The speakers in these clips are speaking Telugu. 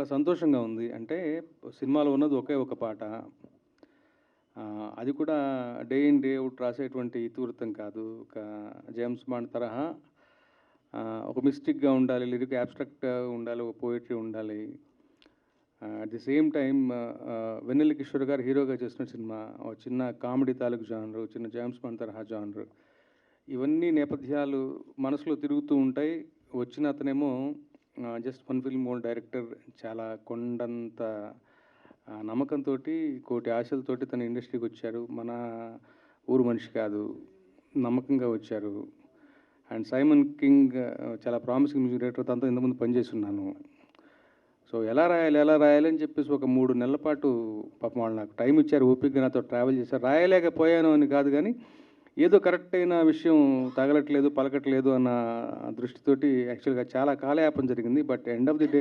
చాలా సంతోషంగా ఉంది. అంటే సినిమాలో ఉన్నది ఒకే ఒక పాట. అది కూడా డే ఇన్, డే ఔట్ రాసేటువంటి ఇతివృత్తం కాదు. ఒక జేమ్స్ బాండ్ తరహా ఒక మిస్టిక్‌గా ఉండాలి, లిరిక్ అబ్స్ట్రాక్ట్‌గా ఉండాలి, ఒక పోయెట్రీ ఉండాలి. అట్ ది సేమ్ టైమ్ వెన్నెల కిషోర్ గారు హీరోగా చేసిన సినిమా. ఒక చిన్న కామెడీ తాలూకు జానరు, చిన్న జేమ్స్ బాండ్ తరహా జానరు. ఇవన్నీ నేపథ్యాలు మనసులో తిరుగుతూ ఉంటాయి. వచ్చిన అతనేమో just one film old director. చాలా కొండంత నమ్మకంతోటి, కోటి ఆశలతోటి తన ఇండస్ట్రీకి వచ్చారు. మన ఊరు మనిషి కాదు, నమ్మకంగా వచ్చారు. అండ్ సైమన్ కింగ్ చాలా ప్రామిసింగ్ మ్యూజిక్ డైరెక్టర్. తనతో ఇంతకుముందు పనిచేస్తున్నాను. సో ఎలా రాయాలి అని చెప్పేసి ఒక 3 నెలల పాటు పాపం వాళ్ళు నాకు టైం ఇచ్చారు. ఓపికగా నాతో ట్రావెల్ చేశారు. రాయలేకపోయాను అని కాదు కానీ, ఏదో కరెక్ట్ అయిన విషయం తగలట్లేదు, పలకట్లేదు అన్న దృష్టితోటి యాక్చువల్గా చాలా కాలయాపన జరిగింది. But end of the day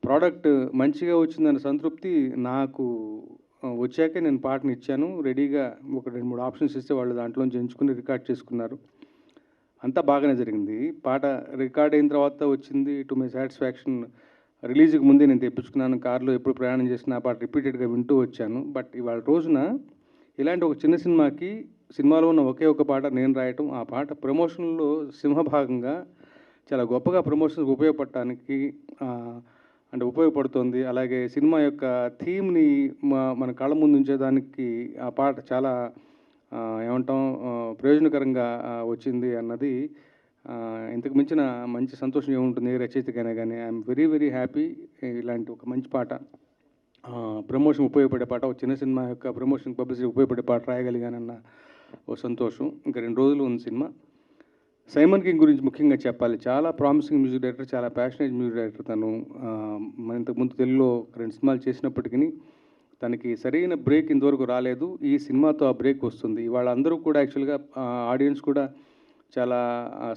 product మంచిగా వచ్చిందన్న సంతృప్తి నాకు వచ్చాకే నేను పాటని ఇచ్చాను. రెడీగా ఒక 2-3 ఆప్షన్స్ ఇస్తే వాళ్ళు దాంట్లోంచి ఎంచుకుని రికార్డ్ చేసుకున్నారు. అంతా బాగానే జరిగింది. పాట రికార్డ్ అయిన తర్వాత వచ్చింది టు మై సాటిస్ఫాక్షన్. రిలీజ్కి ముందే నేను తెప్పించుకున్నాను. కార్లో ఎప్పుడు ప్రయాణం చేసిన ఆ పాట రిపీటెడ్గా వింటూ వచ్చాను. బట్ ఇవాళ రోజున ఇలాంటి ఒక చిన్న సినిమాకి సినిమాలో ఉన్న ఒకే ఒక పాట నేను రాయటం, ఆ పాట ప్రమోషన్లో సింహభాగంగా చాలా గొప్పగా ప్రమోషన్స్కి ఉపయోగపడటానికి అంటే ఉపయోగపడుతుంది. అలాగే సినిమా యొక్క థీమ్ని మన కళ్ళ ముందు ఉంచేదానికి ఆ పాట చాలా ఏమంటాం ప్రయోజనకరంగా వచ్చింది అన్నది ఇంతకు మించిన మంచి సంతోషం ఏముంటుంది ఏ రచయితకైనా కానీ. I'm very very happy. ఇలాంటి ఒక మంచి పాట, ప్రమోషన్ ఉపయోగపడే పాట, ఒక చిన్న సినిమా యొక్క ప్రమోషన్ పబ్లిసిటీ ఉపయోగపడే పాట రాయగలిగానన్న ఓ సంతోషం. ఇంకా 2 రోజులు ఉంది సినిమా. సైమన్ కింగ్ గురించి ముఖ్యంగా చెప్పాలి. చాలా ప్రామిసింగ్ మ్యూజిక్ డైరెక్టర్, చాలా ప్యాషనేట్ మ్యూజిక్ డైరెక్టర్ తను. ఇంతకుముందు తెలుగులో 2 సినిమాలు చేసినప్పటికీ తనకి సరైన బ్రేక్ ఇంతవరకు రాలేదు. ఈ సినిమాతో ఆ బ్రేక్ వస్తుంది. వాళ్ళందరూ కూడా యాక్చువల్గా ఆడియన్స్ కూడా చాలా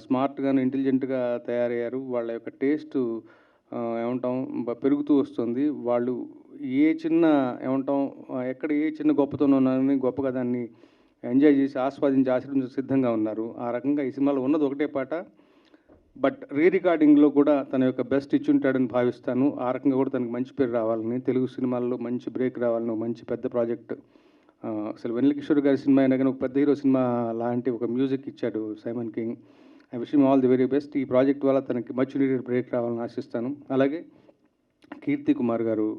స్మార్ట్గాను, ఇంటెలిజెంట్గా తయారయ్యారు. వాళ్ళ యొక్క టేస్ట్ ఏమంటాం పెరుగుతూ వస్తుంది. వాళ్ళు ఏ చిన్న ఏమంటాం ఎక్కడ ఏ చిన్న గొప్పతనం ఉన్నారని గొప్పగా దాన్ని ఎంజాయ్ చేసి ఆస్వాదించి ఆశీర్వదించ సిద్ధంగా ఉన్నారు. ఆ రకంగా ఈ సినిమాలో ఉన్నది ఒకటే పాట. బట్ రికార్డింగ్లో కూడా తన యొక్క బెస్ట్ ఇచ్చుంటాడని భావిస్తాను. ఆ రకంగా కూడా తనకు మంచి పేరు రావాలని, తెలుగు సినిమాల్లో మంచి బ్రేక్ రావాలని, మంచి పెద్ద ప్రాజెక్ట్. అసలు వెన్నెల కిషోర్ గారి సినిమా అయినా కానీ ఒక పెద్ద హీరో సినిమా లాంటి ఒక మ్యూజిక్ ఇచ్చాడు Simon king. I wish him all the very best. ఈ ప్రాజెక్ట్ వల్ల తనకి మచ్ నీడెడ్ బ్రేక్ రావాలని ఆశిస్తాను. అలాగే కీర్తి కుమార్ గారు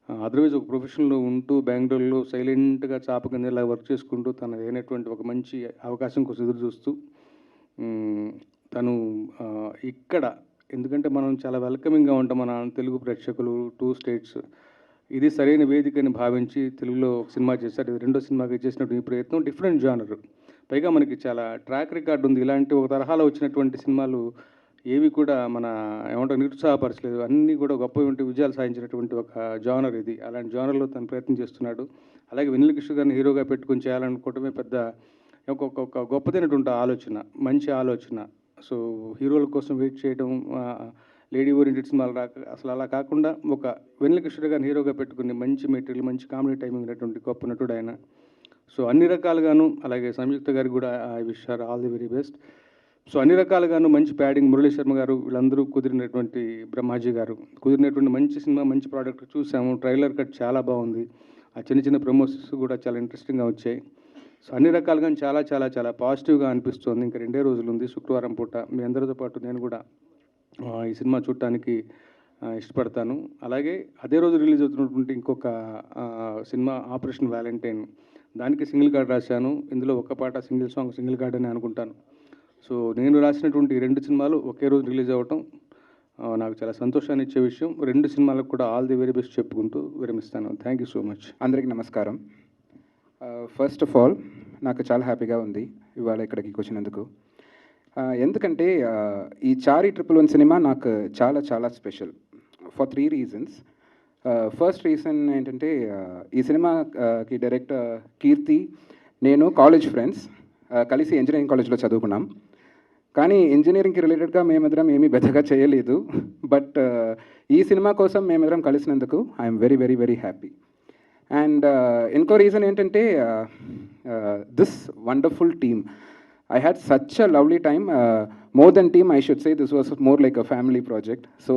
అదర్వైజ్ ఒక ప్రొఫెషన్లో ఉంటూ బెంగళూరులో సైలెంట్గా చాప కింద ఇలా వర్క్ చేసుకుంటూ తన అయినటువంటి ఒక మంచి అవకాశం కోసం ఎదురు చూస్తూ తను ఇక్కడ ఎందుకంటే మనం చాలా వెల్కమింగ్గా ఉంటాం మన తెలుగు ప్రేక్షకులు 2 స్టేట్స్. ఇది సరైన వేదికని భావించి తెలుగులో ఒక సినిమా చేశారు. ఇది 2వ సినిమాకి చేసినటువంటి ఈ ప్రయత్నం డిఫరెంట్ జానర్. పైగా మనకి చాలా ట్రాక్ రికార్డు ఉంది. ఇలాంటి ఒక తరహాలో వచ్చినటువంటి సినిమాలు ఏవి కూడా మన ఏమంటారు నిరుత్సాహపరచలేదు. అన్నీ కూడా గొప్ప విజయాలు సాధించినటువంటి ఒక జానర్ ఇది. అలాంటి జానర్లో తను ప్రయత్నం చేస్తున్నాడు. అలాగే వెన్నెల కిషోర్ గారిని హీరోగా పెట్టుకొని చేయాలనుకోవటమే పెద్ద ఒక గొప్పదైనటువంటి ఆలోచన, మంచి ఆలోచన. సో హీరోల కోసం వెయిట్ చేయడం, లేడీ ఓరియంటెడ్ సినిమాలు అసలు అలా కాకుండా ఒక వెన్నెల కిషోర్ గారిని హీరోగా పెట్టుకుని మంచి మెటీరియల్, మంచి కామెడీ టైమింగ్ ఉన్నటువంటి గొప్ప నటుడు ఆయన. సో అన్ని రకాలుగాను, అలాగే సంయుక్త గారికి కూడా I wish her all the very best. So అన్ని రకాలుగాను మంచి ప్యాడింగ్, మురళీ శర్మ గారు వీళ్ళందరూ కుదిరినటువంటి, బ్రహ్మాజీ గారు కుదిరినటువంటి మంచి సినిమా, మంచి ప్రోడక్ట్ చూసాము. ట్రైలర్ కట్ చాలా బాగుంది. ఆ చిన్న ప్రమోషన్స్ కూడా చాలా ఇంట్రెస్టింగ్గా వచ్చాయి. సో అన్ని రకాలుగా చాలా చాలా చాలా పాజిటివ్గా అనిపిస్తుంది. ఇంకా 2 రోజులు ఉంది. శుక్రవారం పూట మీ అందరితో పాటు నేను కూడా ఈ సినిమా చూడటానికి ఇష్టపడతాను. అలాగే అదే రోజు రిలీజ్ అవుతున్నటువంటి ఇంకొక సినిమా ఆపరేషన్ వ్యాలంటైన్, దానికి సింగిల్ కార్డ్ రాశాను. ఇందులో ఒక పాట సింగిల్ సాంగ్, సింగిల్ కార్డ్ అని అనుకుంటాను. సో నేను రాసినటువంటి 2 సినిమాలు ఒకే రోజు రిలీజ్ అవ్వటం నాకు చాలా సంతోషాన్ని ఇచ్చే విషయం. 2 సినిమాలకు కూడా ఆల్ ది వెరీ బెస్ట్ చెప్పుకుంటూ విరమిస్తాను. Thank you so much. అందరికీ నమస్కారం. ఫస్ట్ ఆఫ్ ఆల్ నాకు చాలా హ్యాపీగా ఉంది ఇవాళ ఇక్కడికి వచ్చినందుకు. ఎందుకంటే ఈ చారి 111 సినిమా నాకు చాలా చాలా special for 3 reasons. First reason ఏంటంటే ఈ సినిమాకి డైరెక్టర్ కీర్తి, నేను కాలేజ్ ఫ్రెండ్స్, కలిసి ఇంజనీరింగ్ కాలేజ్లో చదువుకున్నాం. కానీ ఇంజనీరింగ్కి రిలేటెడ్గా మేమిద్దరం ఏమీ పెద్దగా చేయలేదు. బట్ ఈ సినిమా కోసం మేమిద్దరం కలిసినందుకు I'm very very very happy. And ఇంకో రీజన్ ఏంటంటే this wonderful team. I had such a lovely time. More than team, I should say this was more like a family project. So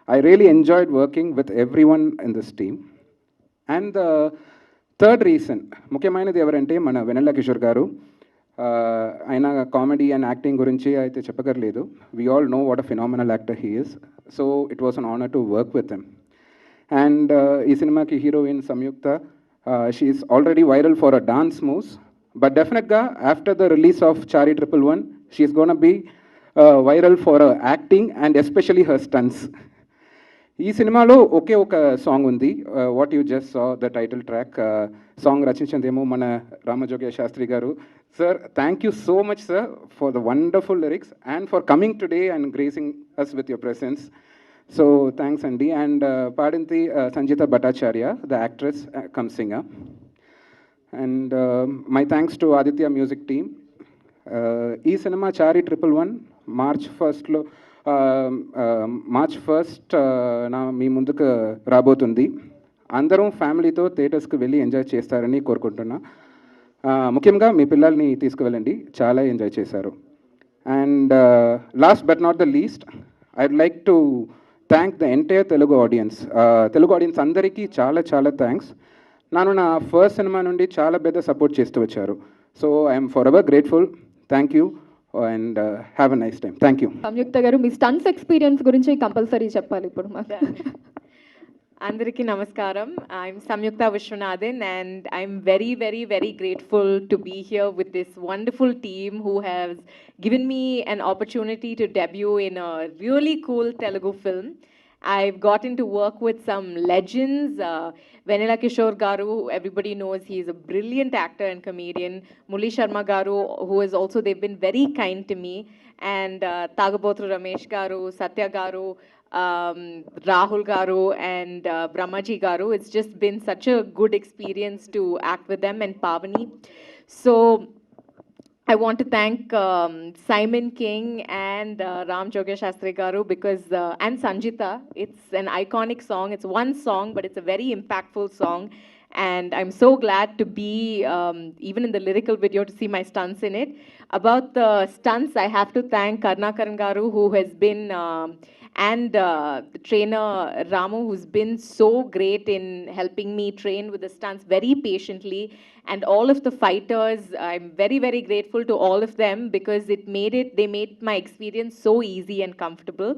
I really enjoyed working with everyone in this team. And the third reason, ముఖ్యమైనది ఎవరంటే మన వెన్నెల కిషోర్ గారు. ఆయన కామెడీ అండ్ యాక్టింగ్ గురించి అయితే చెప్పగలేదు. We all know what a phenomenal actor he is. So it was an honour to work with him. And ఈ సినిమాకి heroine Samyuktha, she is already viral for a dance moves, but డెఫినెట్గా after the release of Chaari 111 she is gonna be viral for acting and especially her stunts. ఈ సినిమాలో ఒకే ఒక సాంగ్ ఉంది, what you just saw the title track. Song రచించిందేమో మన రామజోగ్య శాస్త్రి గారు. Sir, thank you so much sir for the wonderful lyrics and for coming today and gracing us with your presence. So thanks అండి. అండ్ పాడింది Sanjitha Bhattacharya, the actress cum singer. And my thanks to Aditya music team. ఈ సినిమా చారీ 111 మార్చ్ ఫస్ట్ నా మీ ముందుకు రాబోతుంది. అందరం ఫ్యామిలీతో థియేటర్స్కి వెళ్ళి ఎంజాయ్ చేస్తారని కోరుకుంటున్నా. ముఖ్యంగా మీ పిల్లల్ని తీసుకువెళ్ళండి, చాలా ఎంజాయ్ చేశారు. And last but not the least, I'd like to thank the entire Telugu audience అందరికీ చాలా చాలా థ్యాంక్స్. నా ఫస్ట్ సినిమా నుండి చాలా పెద్ద సపోర్ట్ చేస్తూ వచ్చారు. So I'm forever grateful. Thank you and have a nice time. Thank you. Samyuktha గారు, మీ స్టన్స్ ఎక్స్పీరియన్స్ గురించి కంపల్సరీ చెప్పాలి ఇప్పుడు మాకు. అందరికీ నమస్కారం. I'm Samyukta Vishwanathan and I'm very, very, very grateful to be here with this wonderful team who has given me an opportunity to debut in a really cool Telugu film. I've gotten to work with some legends. Venela Kishore Garu, everybody knows he's a brilliant actor and comedian. Muli Sharma Garu, who is also, they've been very kind to me. And Tagabotru Ramesh Garu, Satya Garu, Rahul Garu and Brahmaji Garu. It's just been such a good experience to act with them, and Pavani. So I want to thank Simon King and Ram Jogya Shastri Garu because and Sanjita. It's an iconic song. It's one song, but it's a very impactful song. And I'm so glad to be, even in the lyrical video, to see my stunts in it. About the stunts, I have to thank Karnakaran Garu, who has been, and the trainer Ramu, who's been so great in helping me train with the stunts very patiently. And all of the fighters, I'm very, very grateful to all of them because they made my experience so easy and comfortable.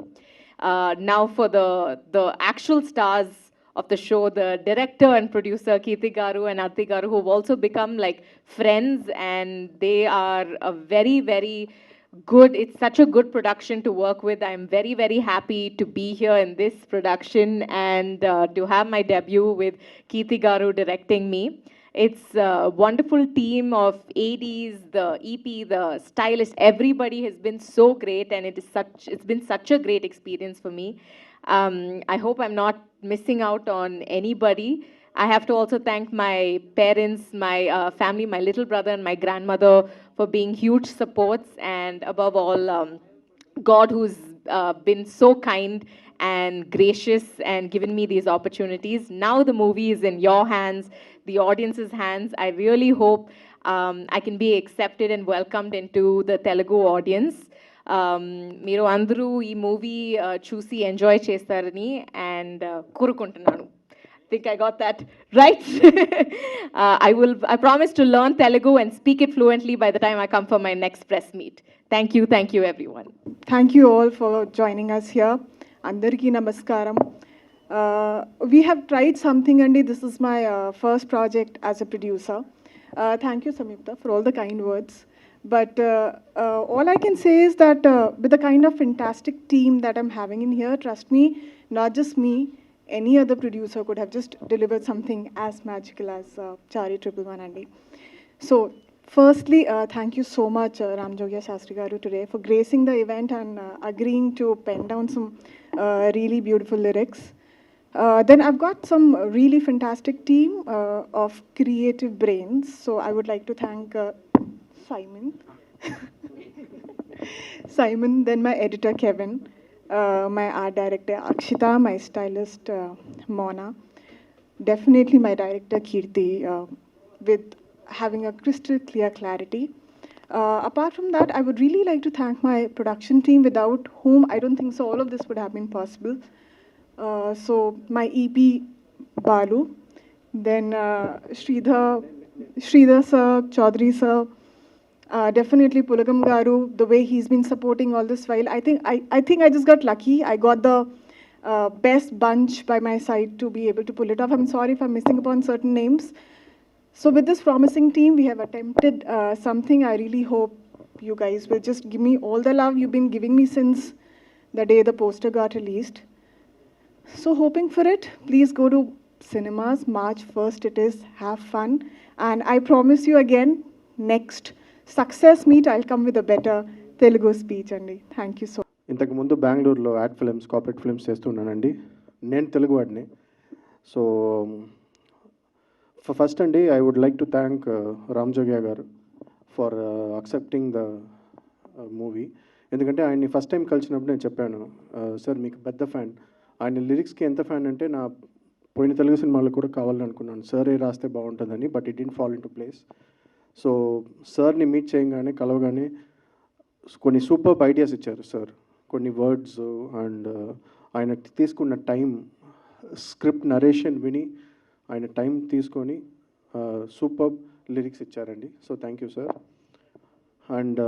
Now for the actual stars of the show, the director and producer Kirti Garu and Arti Garu, who have also become like friends, and they are a very, very good, it's such a good production to work with. I'm very, very happy to be here in this production and to have my debut with Kirti Garu directing me. It's a wonderful team of ADs, the EP, the stylist. Everybody has been so great, and it's been such a great experience for me. I hope I'm not missing out on anybody. I have to also thank my parents, my family, my little brother and my grandmother for being huge supports, and above all, God, who's been so kind and gracious and given me these opportunities. Now the movie is in your hands, the audience's hands. I really hope I can be accepted and welcomed into the Telugu audience. మీరు అందరూ ఈ మూవీ చూసి ఎంజాయ్ చేస్తారని అండ్ కోరుకుంటున్నాను. I think I got that right. I promise to learn Telugu and speak it fluently by the time I come for my next press meet. Thank you everyone. Thank you all for joining us here. Andariki namaskaram. We have tried something, and this is my first project as a producer. Thank you, Samyukta, for all the kind words. But all I can say is that with the kind of fantastic team that I'm having in here, trust me, not just me, any other producer could have just delivered something as magical as Chari 111 Andy. So firstly, thank you so much, Ram Jogya Shastri Garu, today for gracing the event and agreeing to pen down some really beautiful lyrics. Then I've got some really fantastic team of creative brains. So I would like to thank Simon, then my editor Kevin, my art director Akshita, my stylist Mona, definitely my director Kirti, with having a crystal clear clarity. Apart from that, I would really like to thank my production team, without whom I don't think so all of this would have been possible. So my EP Balu, then Sridhar sir, Chaudhary sir, definitely Pulagam Garu, the way he's been supporting all this while. I think I just got lucky. I got the best bunch by my side to be able to pull it off. I'm sorry if I'm missing upon certain names. So with this promising team, we have attempted something. I really hope you guys will just give me all the love you've been giving me since the day the poster got released. So hoping for it. Please go to cinemas. March 1st it is. Have fun. And I promise you again, next success meet, I'll come with a better Telugu speech. Andi. Thank you so much. ఇంతకుముందు బెంగళూరులో యాడ్ ఫిల్మ్స్ కార్పొరేట్ ఫిల్మ్స్ చేస్తున్నానండి. నేను తెలుగు వాడిని. సో ఫస్ట్ అండి I would like to thank Ram Jogya గారు ఫర్ అక్సెప్టింగ్ ద మూవీ. ఎందుకంటే ఆయన్ని ఫస్ట్ టైం కలిసినప్పుడు నేను చెప్పాను, సార్ మీకు పెద్ద ఫ్యాన్, ఆయన లిరిక్స్కి ఎంత ఫ్యాన్ అంటే నా పోయిన తెలుగు సినిమాలకు కూడా కావాలని అనుకున్నాను, సరే రాస్తే బాగుంటుందని. But it didn't fall in to place. So సార్ని మీట్ చేయగానే కలవగానే కొన్ని సూపర్ ఐడియాస్ ఇచ్చారు సార్. కొన్ని వర్డ్స్ అండ్ ఆయన తీసుకున్న టైం, స్క్రిప్ట్ నరేషన్ విని ఆయన టైం తీసుకొని సూపర్ లిరిక్స్ ఇచ్చారండి. So thank you sir. And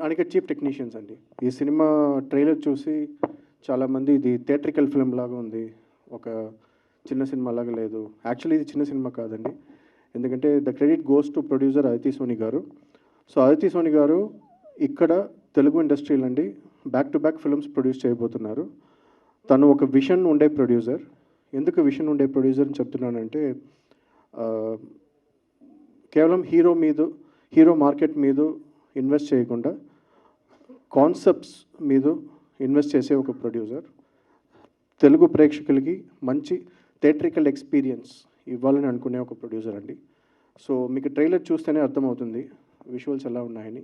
అనేక చీఫ్ టెక్నీషియన్స్ అండి. ఈ సినిమా ట్రైలర్ చూసి చాలామంది ఇది థియేట్రికల్ ఫిల్మ్ లాగా ఉంది, ఒక చిన్న సినిమా లాగా లేదు. యాక్చువల్లీ ఇది చిన్న సినిమా కాదండి. ఎందుకంటే the credit goes to producer Aditi Soni గారు. సో అదితి సోని గారు ఇక్కడ తెలుగు ఇండస్ట్రీలో అండి back to back films produce చేయబోతున్నారు. తను ఒక విషన్ ఉండే ప్రొడ్యూసర్. ఎందుకు విషన్ ఉండే ప్రొడ్యూసర్ అని చెప్తున్నానంటే, కేవలం హీరో మార్కెట్ మీద ఇన్వెస్ట్ చేయకుండా కాన్సెప్ట్స్ మీద ఇన్వెస్ట్ చేసే ఒక ప్రొడ్యూసర్. తెలుగు ప్రేక్షకులకి మంచి థియేట్రికల్ ఎక్స్పీరియన్స్ ఇవ్వాలని అనుకునే ఒక ప్రొడ్యూసర్ అండి. సో మీకు ట్రైలర్ చూస్తేనే అర్థమవుతుంది విజువల్స్ ఎలా ఉన్నాయని.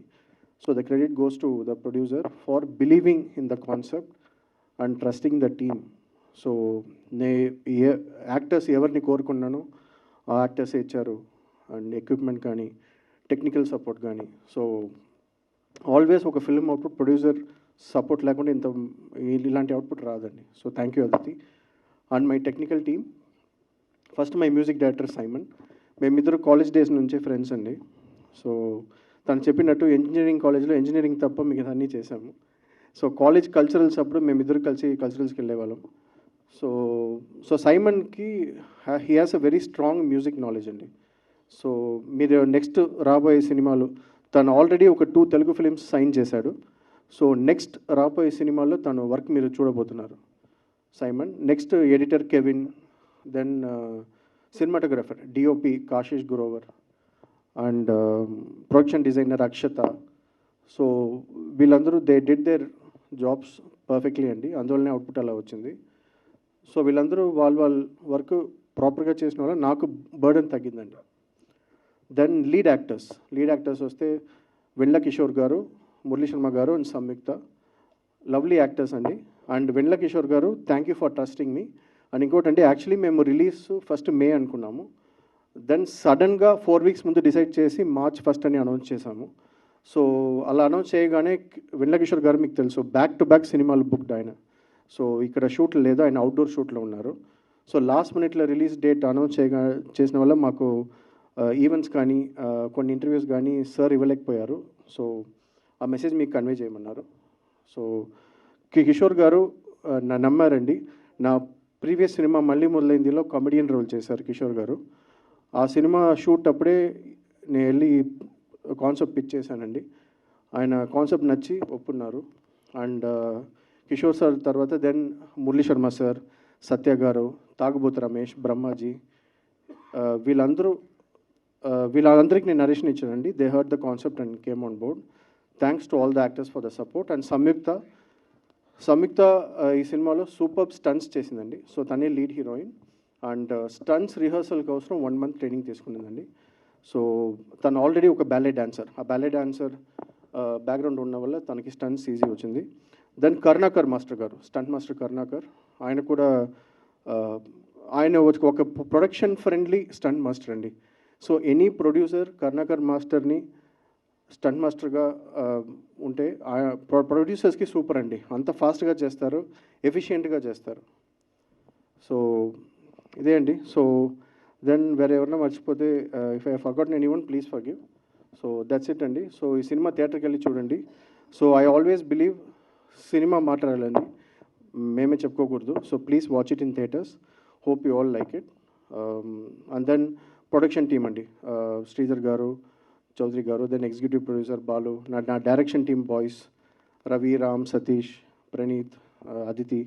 So the credit goes to the producer for believing in the concept and trusting the team. So actors ఎవరిని కోరుకున్నానో ఆ యాక్టర్సే ఇచ్చారు. అండ్ ఎక్విప్మెంట్ కానీ టెక్నికల్ సపోర్ట్ కానీ. సో ఆల్వేస్ ఒక ఫిల్మ్ అవుట్పుట్ ప్రొడ్యూసర్ సపోర్ట్ లేకుండా ఇలాంటి అవుట్పుట్ రాదండి. So thank you Aditi. And my technical team, first my music director Simon. మేమిద్దరు కాలేజ్ డేస్ నుంచే ఫ్రెండ్స్ అండి. సో తను చెప్పినట్టు ఇంజనీరింగ్ కాలేజ్లో ఇంజనీరింగ్ తప్ప మిగతా అన్నీ చేశాము. సో కాలేజ్ కల్చరల్స్ అప్పుడు మేమిద్దరు కలిసి కల్చరల్స్కి వెళ్ళేవాళ్ళం. సో సైమన్కి he has a very strong music knowledge అండి. సో మీరు నెక్స్ట్ రాబోయే సినిమాలు, తను ఆల్రెడీ ఒక 2 తెలుగు ఫిలిమ్స్ సైన్ చేశాడు. సో నెక్స్ట్ రాబోయే సినిమాల్లో తను వర్క్ మీరు చూడబోతున్నారు Simon. Next editor Kevin, then cinematographer DOP Kashish Grover and production designer Akshata. So వీళ్ళందరూ they did their jobs perfectly అండి. అందువల్లనే అవుట్పుట్ అలా వచ్చింది. సో వీళ్ళందరూ వాళ్ళ వర్క్ ప్రాపర్గా చేసిన వల్ల నాకు బర్డెన్ తగ్గిందండి. దెన్ లీడ్ యాక్టర్స్ వస్తే వెండ్ల కిషోర్ గారు, మురళీ శర్మ గారు అండ్ సంయుక్త, లవ్లీ యాక్టర్స్ అండి. అండ్ వెండ్ల కిషోర్ గారు, thank you for trusting me. And ఇంకోటి అంటే యాక్చువల్లీ మేము రిలీజ్ ఫస్ట్ మే అనుకున్నాము. దెన్ సడన్గా 4 weeks ముందు డిసైడ్ చేసి March 1st అని అనౌన్స్ చేశాము. సో అలా అనౌన్స్ చేయగానే వెండ్ల కిషోర్ గారు మీకు తెలుసు బ్యాక్ టు బ్యాక్ సినిమాలు బుక్డ్ ఆయన. సో ఇక్కడ షూట్లు లేదు, ఆయన అవుట్డోర్ షూట్లో ఉన్నారు. సో లాస్ట్ మినిట్లో రిలీజ్ డేట్ అనౌన్స్ చేసిన వల్ల మాకు ఈవెంట్స్ కానీ కొన్ని ఇంటర్వ్యూస్ కానీ సార్ ఇవ్వలేకపోయారు. సో ఆ మెసేజ్ మీకు కన్వే చేయమన్నారు. సో కిషోర్ గారు నమ్మారండి. నా ప్రీవియస్ సినిమా మళ్ళీ మొదలైందిలో కామెడియన్ రోల్ చేశారు కిషోర్ గారు. ఆ సినిమా షూట్ అప్పుడే నేను వెళ్ళి కాన్సెప్ట్ పిచ్ చేశానండి. ఆయన కాన్సెప్ట్ నచ్చి ఒప్పున్నారు. అండ్ కిషోర్ సార్ తర్వాత దెన్ మురళీ శర్మ సార్, సత్య గారు, తాగుబోతు రమేష్, బ్రహ్మాజీ, వీళ్ళందరికీ నేను నరేషన్ ఇచ్చానండి. They heard the concept and came on board. Thanks to all the actors for the support. And Samyuktha ఈ సినిమాలో సూపర్ స్టంట్స్ చేసిందండి. సో తనే lead heroine. And stunts rehearsal కోసం 1 month ట్రైనింగ్ తీసుకున్నదండి. సో తను ఆల్రెడీ ఒక బ్యాలే డాన్సర్. ఆ బ్యాలే డాన్సర్ బ్యాక్గ్రౌండ్ ఉన్న వల్ల తనకి స్టంట్స్ ఈజీ వచ్చింది. దెన్ కరుణాకర్ మాస్టర్ గారు, స్టంట్ మాస్టర్ కరుణాకర్, ఆయన కూడా ఆయన ఒక ప్రొడక్షన్ ఫ్రెండ్లీ స్టంట్ మాస్టర్ అండి. సో ఎనీ ప్రొడ్యూసర్ కరుణాకర్ మాస్టర్ని స్టంట్ మాస్టర్గా ఉంటే ప్రొడ్యూసర్స్కి సూపర్ అండి. అంత ఫాస్ట్గా చేస్తారు, ఎఫిషియెంట్గా చేస్తారు. సో ఇదే అండి. సో దెన్ వేరే ఎవరన్నా మర్చిపోతే if I forgotten anyone please forgive. So that's it అండి. సో ఈ సినిమా థియేటర్కి వెళ్ళి చూడండి. So I always believe cinema మాట్లాడాలని మేమే చెప్పుకోకూడదు. So please watch it in theatres. Hope you all like it. And then production team అండి, శ్రీధర్ గారు, చౌదరి గారు, దెన్ ఎగ్జిక్యూటివ్ ప్రొడ్యూసర్ బాలు, నా direction team boys Ravi, Ram, Satish, Praneeth, Aditi.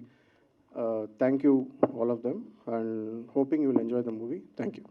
Thank you all of them, and hoping you will enjoy the movie. Thank you.